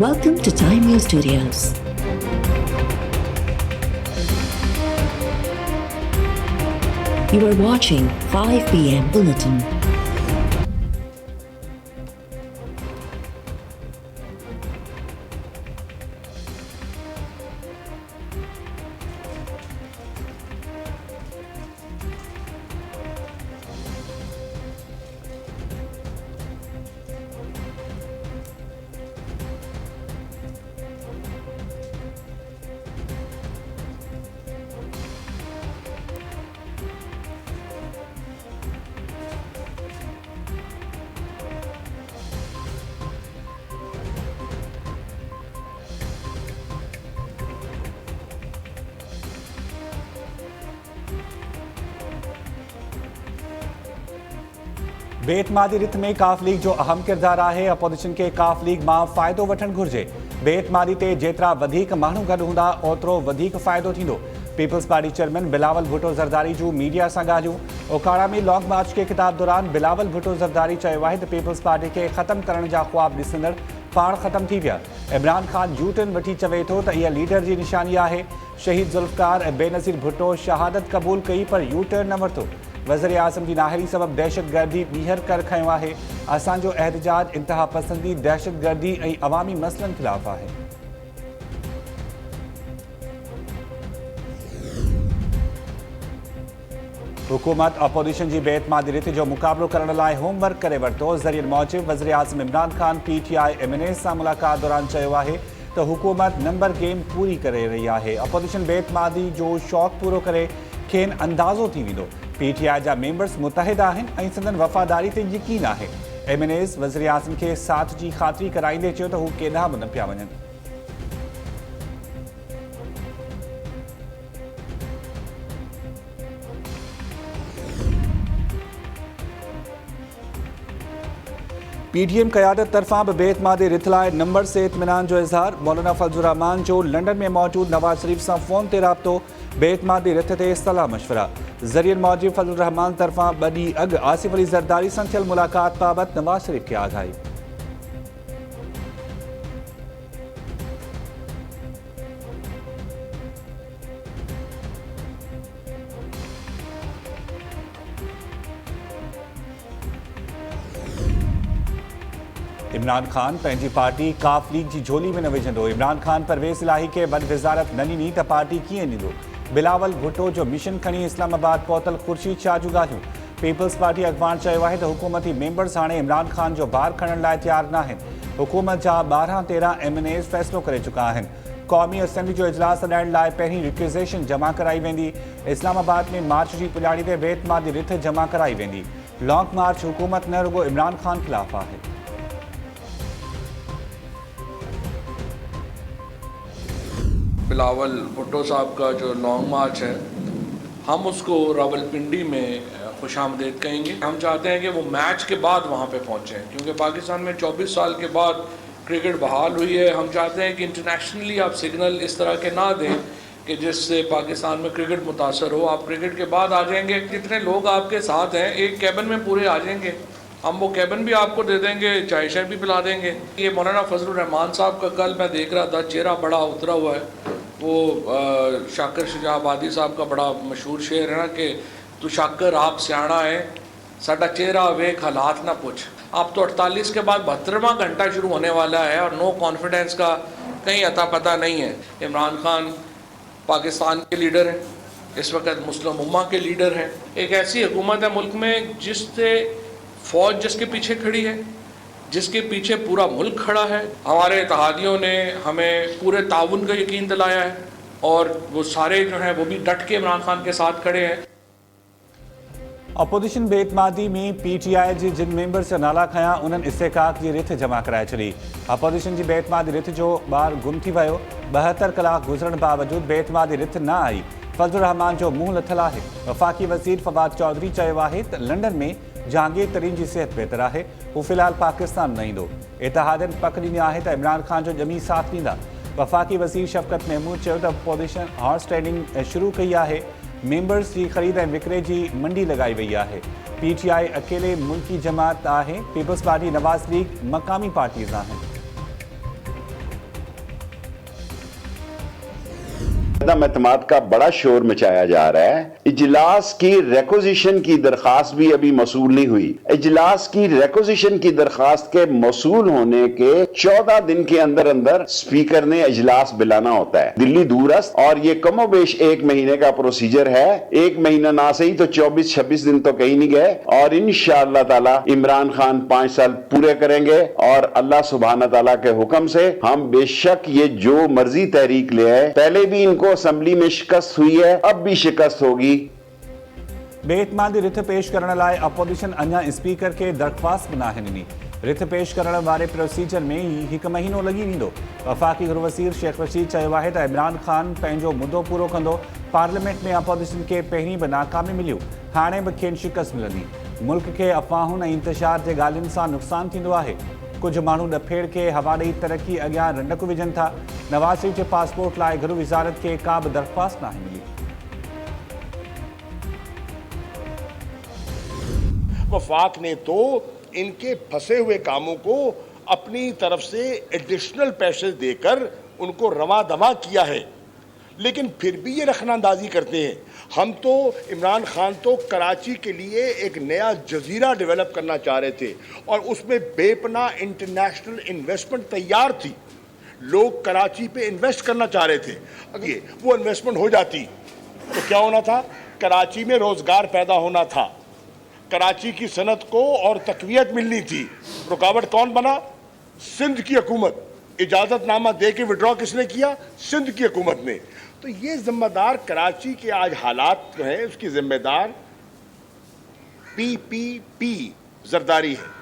Welcome to Time News Studios. You are watching 5 p.m. Bulletin. बेतमादी wreath में काफ league जो अहम किरदार आहे। अपोजिशन के काफ लीग मां फ़ाइदो वठणु घुर्जे। बेतमादी ते जेतिरा वधीक माण्हू गॾु हूंदा ओतिरो वधीक फ़ाइदो थींदो। Peoples party chairman Bilawal Bhutto Zardari जूं मीडिया सां ॻाल्हियूं। ओकाड़ा में लॉन्ग मार्च के ख़िताब दौरान बिलावल भुट्टो ज़रदारी चयो आहे त पीपल्स पार्टी खे ख़तमु करण जा ख़्वाब ॾिसंदड़ पाण ख़तमु थी विया। इमरान खान यू टर्न वठी चवे थो त इहा लीडर जी निशानी आहे। शहीद ज़ुल्फ़कार ऐं बेनज़ीर भुट्टो शहादत क़बूल कई पर यू टर्न न वरितो। वज़ीर आज़म जी नाहिरी सबबि दहशतगर्दी ॿीहर कर खंयो आहे। असांजो एहतजाज इंतिहा पसंदी दहशतगर्दी ऐं अवामी मसइलनि ख़िलाफ़ आहे। हुकूमत अपोजिशन जी बेतमादी रिथ जो मुक़ाबिलो करण लाइ होमवर्क करे वरितो। ज़रियनि मूजिबि वज़ीर आज़म इमरान खान PTI MNA सां मुलाक़ात दौरान चयो आहे त हुकूमत नंबर गेम पूरी करे रही आहे। अपोजिशन बेतमादी जो शौक़ पूरो करे खेनि अंदाज़ो थी वेंदो। PTI जा मेंबर्स मुतहिद आहिनि ऐं संदन वफ़ादारी ते यकीन आहे। MNAs वज़ीर आज़म खे साथ जी ख़ातिरी कराईंदे चयो त हू केॾांहुं बि न पिया वञनि। PDM क़यादत तरफ़ां बि बेतमादी रिथ लाइ नंबर से इत्मीनान जो इज़हार। मौलाना फज़लुर रहमान जो लंडन में मौजूद नवाज़ शरीफ़ सां फ़ोन ते राब्तो। बेतमादी रिथ ते सलाह मशवरा। ज़रियनि मूजिबि फज़लुर रहमान तरफ़ां 2 ॾींहं अॻु आसिफ अली ज़रदारी सां थियल मुलाक़ात बाबति नवाज़ शरीफ़ खे आगाही। इमरान खान पंहिंजी पार्टी काफ लीग जी झोली में न विझंदो। इमरान खान परवेज़ इलाही खे बद वज़ारत न ॾिनी त पार्टी कीअं ॾींदो। बिलावल भुट्टो जो मिशन खणी इस्लामाबाद पहुतल ख़ुर्शीद शाह जूं ॻाल्हियूं। पीपल्स पार्टी अॻवान चयो आहे त हुकूमती मेंबर्स हाणे इमरान खान जो भार खणण लाइ तयारु न आहिनि। हुकूमत जा 12-13 MNAs फ़ैसिलो करे चुका आहिनि। क़ौमी असेंबली जो इजलास हलाइण लाइ पहिरीं रिक्विज़ेशन जमा कराई वेंदी। इस्लामाबाद में मार्च जी पुॼाणी ते बेतमादी रिथ जमा कराई वेंदी। लॉन्ग मार्च हुकूमत न रुगो इमरान खान ख़िलाफ़ आहे। बिलावल भुट्टो साहब का जो लॉन्ग मार्च है हम उसको रावलपिंडी में खुशामदीद कहेंगे। हम चाहते हैं कि वो मैच के बाद वहाँ पे पहुँचें क्योंकि पाकिस्तान में 24 साल के बाद क्रिकेट बहाल हुई है। हम चाहते हैं कि इंटरनेशनली आप सिग्नल इस तरह के ना दें कि जिससे पाकिस्तान में क्रिकेट मुतासर हो। आप क्रिकेट के बाद आ जाएंगे। जितने लोग आपके साथ हैं एक कैबिन में पूरे आ जाएंगे। हम वो कैबिन भी आपको दे देंगे, चाय शाय भी पिला देंगे। ये मौलाना फजलुर रहमान साहब का कल मैं देख रहा था चेहरा बड़ा उतरा हुआ है। वो शाकिर शुजाबादी साहब का बड़ा मशहूर शेर है ना कि तू शाकिर आप सियाणा है साडा चेहरा वेख हालात ना पूछ। आप तो 48 के बाद 72वां घंटा शुरू होने वाला है और नो कॉन्फिडेंस का कहीं अता पता नहीं है। इमरान खान पाकिस्तान के लीडर हैं, इस वक्त मुस्लिम उम्मा के लीडर हैं। एक ऐसी हुकूमत है मुल्क में जिससे फ़ौज जिसके पीछे खड़ी है, जिसके पीछे पूरा मुल्क खड़ा है। हमारे इत्तेहादियों ने हमें पूरे ताउन का यकीन दिलाया है और वो सारे जो हैं वो भी डट के इमरान खान के साथ खड़े हैं। अपोजिशन बेतमादी में PTI जी जिन मेंबर्स जा नाला खयां उन्हनि इस्तेकाक जी रिथ जमा कराए छॾी। अपोजिशन जी बेतमादी रिथ जो ॿार गुम थी वियो। 72 कलाक गुज़रण बावजूदि बेतमादी रिथ न आई। फज़लुर रहमान जो मुंहुं लथल आहे। वफ़ाक़ी वज़ीर फवाद चौधरी चयो आहे त लंडन में जहांगीर तरीन जी सिहत बेहतर आहे। हू फ़िलहाल पाकिस्तान न ईंदो। इत्तेहादनि पक ॾिनी आहे त इमरान खान जो ॼमी साथ ॾींदा। वफ़ाक़ी वज़ीर शफ़क़त महमूद चयो त अपोजिशन हॉर्स ट्रेडिंग शुरू कई आहे। मेंबर्स जी ख़रीद ऐं विकिरे जी मंडी लॻाई वई आहे। PTI अकेले मुल्की जमात आहे। पीपल्स पार्टी नवाज़ लीग मक़ामी पार्टीज़ आहिनि। एतमाद का बड़ा शोर मचाया जा रहा है। इजलास की रिक्वेजिशन की दरखास्त भी अभी मसूल नहीं हुई। इजलास की रिक्वेजिशन की दरखास्त के मसूल होने के 14 दिन के अंदर अंदर स्पीकर ने इजलास बुलाना होता है। दिल्ली दूरस्थ और ये कमोबेश 1 महीने का प्रोसीजर है। 1 महीना ना सही तो 24-26 दिन तो कहीं नहीं गए और इंशाअल्लाह ताला इमरान खान 5 साल पूरे करेंगे और अल्लाह सुब्हाना ताला के हुक्म से हम बेशक ये जो मर्जी तहरीक ले आए, पहले भी इनको असेंबली में शिकस्त हुई है, अब भी शिकस्त होगी। बेतमादी रिथ पेश करण लाइ अपोजिशन अञा स्पीकर के दरख्वास्त न ॾिनी। रिथ पेश करण वारे प्रोसीजर में 1 महीनो लॻी वेंदो। वफ़ाक़ी गृह वज़ीर शेख रशीद चयो आहे त इमरान खान पंहिंजो मुद्दो पूरो कंदो। पार्लियामेंट में अपोजिशन के पहिरीं बि नाकामी मिलियूं, हाणे बि खेनि शिकस्त मिलंदी। मुल्क के अफ़वाहुनि ऐं इंतशार जे ॻाल्हियुनि सां नुक़सानु थींदो आहे। कुछ माण्हू ॾफेड़ के हवा ॾेई तरक़ी अॻियां रंडक विझनि था। नवाज़ शरीफ़ जे पासपोर्ट लाइ गृह वज़ारत खे का बि दरख़्वास्त नाहे मिली। वफाक ने तो इनके फंसे हुए कामों को अपनी तरफ से एडिशनल पैसे देकर उनको रवा दवा किया है, लेकिन फिर भी ये रखनांदाजी करते हैं। हम तो इमरान खान तो कराची के लिए एक नया जजीरा डेवलप करना चाह रहे थे और उसमें बेपना इंटरनेशनल इन्वेस्टमेंट तैयार थी। लोग कराची पे इन्वेस्ट करना चाह रहे थे। अगर वो इन्वेस्टमेंट हो जाती तो क्या होना था? कराची में रोजगार पैदा होना था, कराची की सनत को और तकवीयत मिलनी थी। रुकावट कौन बना? सिंध की हुकूमत। इजाजतनामा दे के विड्रॉ किसने किया? सिंध की हुकूमत ने। तो ये जिम्मेदार कराची के आज हालात जो है उसकी जिम्मेदार PPP जरदारी है।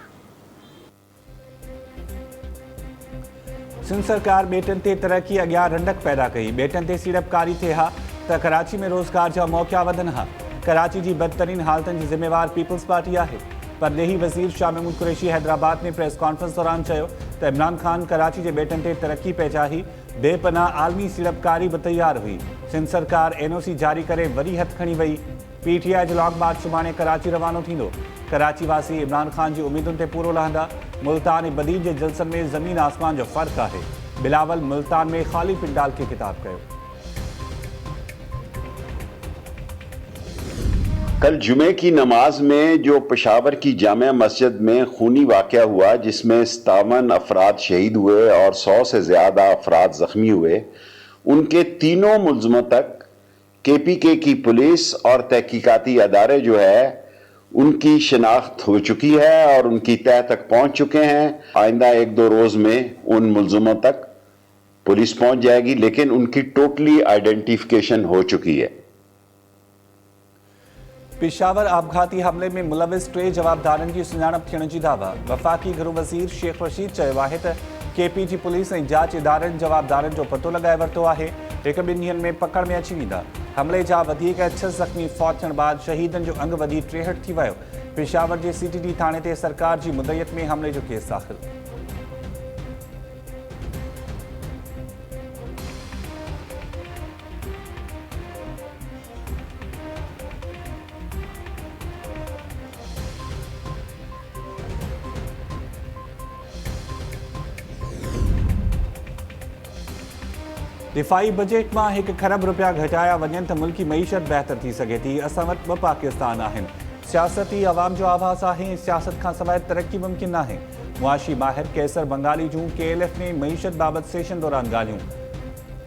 सिंध सरकार बेटन ते तरक्की अॻियां रंडक पैदा कई। बेटन ते सीड़पकारी थिए हा त कराची में रोज़गार जा मौक़ा वधनि हा। कराची जी बदतरीन हालतुनि जी ज़िम्मेवार पीपल्स पार्टी आहे। परदेही वज़ीर शाह महमूद कुरैशी हैदराबाद में प्रेस कॉन्फ्रेंस दौरान चयो त इमरान खान कराची जे बेटन ते तरक्की पे चाही, बेपनाह आलमी सीड़पकारी बि तैयार हुई। सिंध सरकार NOC जारी करे वरी हथ खणी वई। PTI जो लॉन्ग मार्च सुभाणे कराची रवानो थींदो। कराची वासी इमरान खान जी उम्मीदुनि ते पूरो लहंदा। मुल्तान ऐं बदीन जे जलसनि में ज़मीन आसमान जो फ़र्क़ु आहे। बिलावल मुल्तान में ख़ालिद पिंडाल खे खिताब कयो। कल जुमे की नमाज में जो पेशावर की जामिया मस्जिद में खूनी वाक़या हुआ, जिसमें 57 अफराद शहीद हुए और 100 से ज़्यादा अफराद ज़ख्मी हुए, उनके तीनों मुल्ज़मों तक KPK की पुलिस और तहकीकाती अदारे जो है उनकी शनाख्त हो चुकी है और उनकी तह तक पहुँच चुके हैं। आइंदा 1-2 रोज़ में उन मुल्ज़मों तक पुलिस पहुँच जाएगी, लेकिन उनकी टोटली आइडेंटिफिकेशन हो चुकी है। पेशावर आपघाती हमले में मुलविस 3 जवाबदारनि जी सुञाणप थियण जी दावा। वफ़ाक़ी गृह वज़ीर शेख रशीद चयो आहे त KP जी पुलिस ऐं जांच इदारनि जवाबदारनि जो पतो लॻाए वरितो आहे। 1-2 ॾींहनि में पकड़ में अची वेंदा। हमले जा वधीक 6 ज़ख़्मी फ़ौत थियण बाद शहीदनि जो अंग वधी 63 थी वियो। पेशावर जे CTD थाणे ते सरकार जी मुदयत में हमले जो केस दाख़िल। दिफ़ाई बजट में 1 खरब रुपया घटाया वञनि त मुल्की मईशत बेहतर थी सघे थी। असां वटि 2 पाकिस्तान आहिनि। सियासत ई अवाम जो आवाज़ आहे। सियासत खां सवाइ तरक्की मुमकिन नाहे। मुआशी माहिर कैसर बंगाली जूं KLF में मईशत बाबति सेशन दौरान ॻाल्हियूं।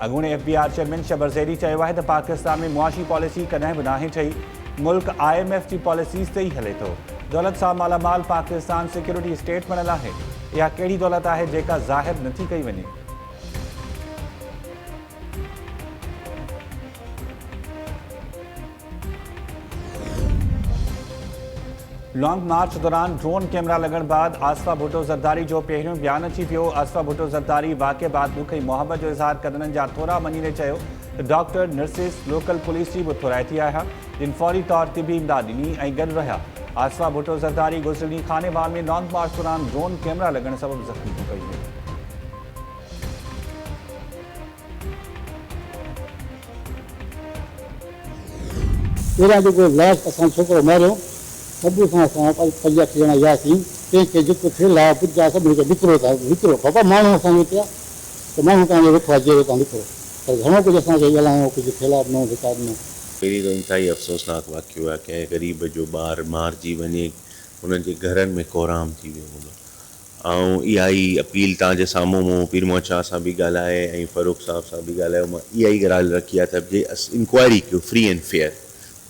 अॻूणे FBR चेयरमैन शबर ज़ैदी चयो आहे त पाकिस्तान में मुआशी पॉलिसी कॾहिं बि नाहे ठही। मुल्क IMF जी पॉलिसीज़ ते ई हले थो। दौलत सां मालामाल पाकिस्तान सिक्योरिटी स्टेट बणियल आहे। इहा कहिड़ी दौलत आहे जेका ज़ाहिर नथी कई वञे? लॉन्ग मार्च दौरान ड्रोन कैमरा लगण बाद आसफा भुट्टो ज़रदारी जो पहिरियों बयान अची पियो। आसफा भुट्टो ज़रदारी वाक़े बाद मूंखे मोहब्बत जो इज़हार कदननि जा थोरा मञीने चयो त डॉक्टर नर्सिस लोकल पुलिस जी बि थोराइती आहियां, जिन फौरी तौर ते बि इमदाद ॾिनी ऐं गॾु रहिया। आसफा भुट्टो ज़रदारी गुज़िरी खानेवाल में लॉन्ग मार्च दौरान ड्रोन कैमरा लगण सबबि ज़ख़्मी थी पई हुई। असां छोकिरो मारियो, सभु खां असां 5-8 ॼणा वियासीं। कंहिंखे जेको थियल आहे पुॼा सभिनी खे निकिरो था, निकिरो बाबा माण्हू असांखे चया त माण्हू तव्हांजो वेठो आहे, जेरो तव्हां निकिरो। पर घणो कुझु असांखे ॻाल्हायूं कुझु ख़िलाफ़ न रिकॉर्ड में पहिरीं त इंतिहाई अफ़सोसनाक वाक़ियो आहे कंहिं ग़रीब जो ॿारु मारिजी वञे हुननि जे घरनि में कोराम थी वियो हूंदो ऐं इहा ई अपील तव्हांजे साम्हूं मूं पीर मोहम्मद शाह सां बि ॻाल्हाए ऐं फ़ारूक साहब सां बि ॻाल्हायो मां इहा ई ॻाल्हि रखी आहे त जे इंक्वायरी कयो फ्री एंड फेयर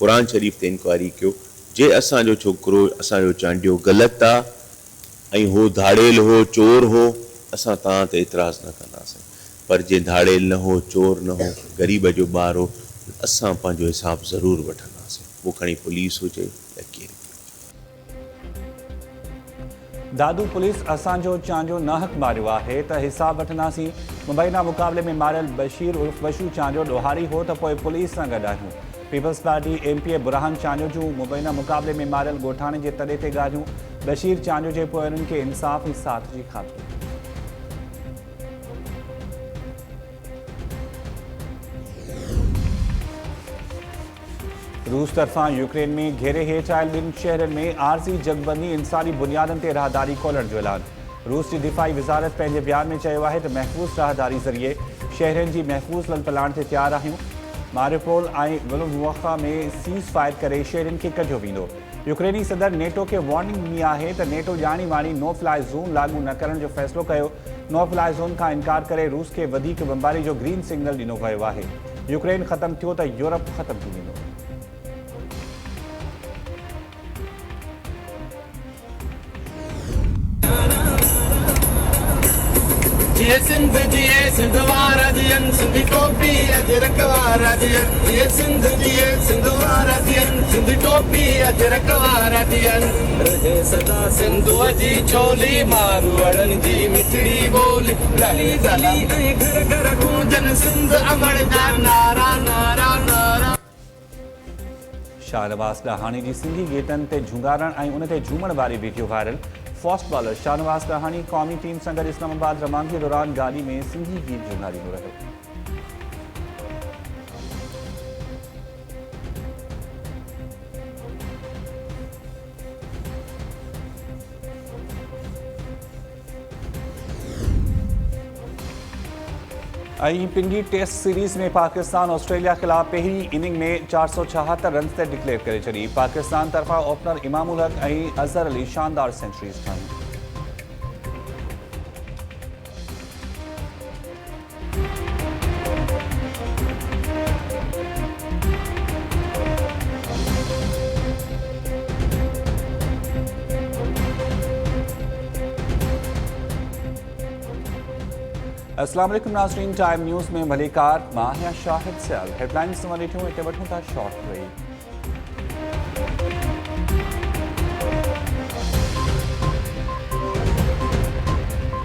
क़ुर शरीफ़ ते इंक्वायरी कयो जे असांजो छोकिरो असांजो चांडियो ग़लति आहे ऐं हो धाड़ेल हो चोर हो असां तव्हां ते एतिराज़ न कंदासीं पर जे धाड़ेल न हो चोर न हो ग़रीब जो ॿारु हो असां पंहिंजो हिसाब ज़रूरु वठंदासीं उहो खणी पुलिस हुजे या केरु दादू पुलिस असांजो चांजो नाहक मारियो आहे त हिसाब वठंदासीं मुबैना मुक़ाबले में मारियल बशीर उर्फ बशू चांजो ॾोहारी हो त पोइ पुलिस सां गॾु आहियूं पीपल्स पार्टी एमपीए बुरहान चांजो जूं मुबैना मुक़ाबले में मारियल ॻोठाणे जे तॾे ते ॻाल्हियूं बशीर चांजो जे पोइ उन्हनि खे इंसाफ़ ऐं साथ जी ख़ातिरी रूस तरफ़ां यूक्रेन में घेरे हेठि आयल ॿिनि शहरनि में आरज़ी जगबंदी इंसानी बुनियादनि ते राहदारी खोलण जो ऐलान रूस जी दिफ़ाई वज़ारत पंहिंजे बयान में चयो आहे त महफ़ूज़ राहदारी ज़रिए शहरनि जी महफ़ूज़ ललपलाण ते तयारु आहियूं मारियोपोल ऐं वलुवखा में सीज़ फायर करे शहरनि खे कढियो वेंदो यूक्रेनी सदर नेटो खे वार्निंग ॾिनी आहे त नेटो ॼाणी वाणी नो फ्लाई ज़ोन लागू न करण जो फ़ैसिलो कयो नो फ्लाई ज़ोन खां इनकार करे रूस खे वधीक बमबारी जो ग्रीन सिग्नल ॾिनो वियो आहे यूक्रेन ख़तमु थियो त यूरोप ख़तमु थी वेंदो शाहनवाज़ ॾाहाणी जी सिंधी गीतनि ते झुंगारण ऐं उन ते झूमण वारी video viral fast bowler Shahnawaz Dahani क़ौमी टीम सां गॾु इस्लामाबाद रवानगी दौरान गाॾी में सिंधी गीत झुंगारींदो रहियो ऐं पिंडी टेस्ट सीरीज़ में पाकिस्तान ऑस्ट्रेलिया ख़िलाफ़ पहिरीं इनिंग में 476 रन्स ते डिक्लेयर करे छॾी पाकिस्तान तरफ़ां ओपनर इमाम उल हक ऐं अज़हर अली शानदार सेंचुरीज़ ठाहियूं अस्सलाम वालेकुम नाज़रीन टाइम न्यूज़ में मलिकार मां आहियां शाहिद सियाल हेडलाइंस तव्हां ॾिठियूं हिते वठूं था शॉर्ट ब्रेक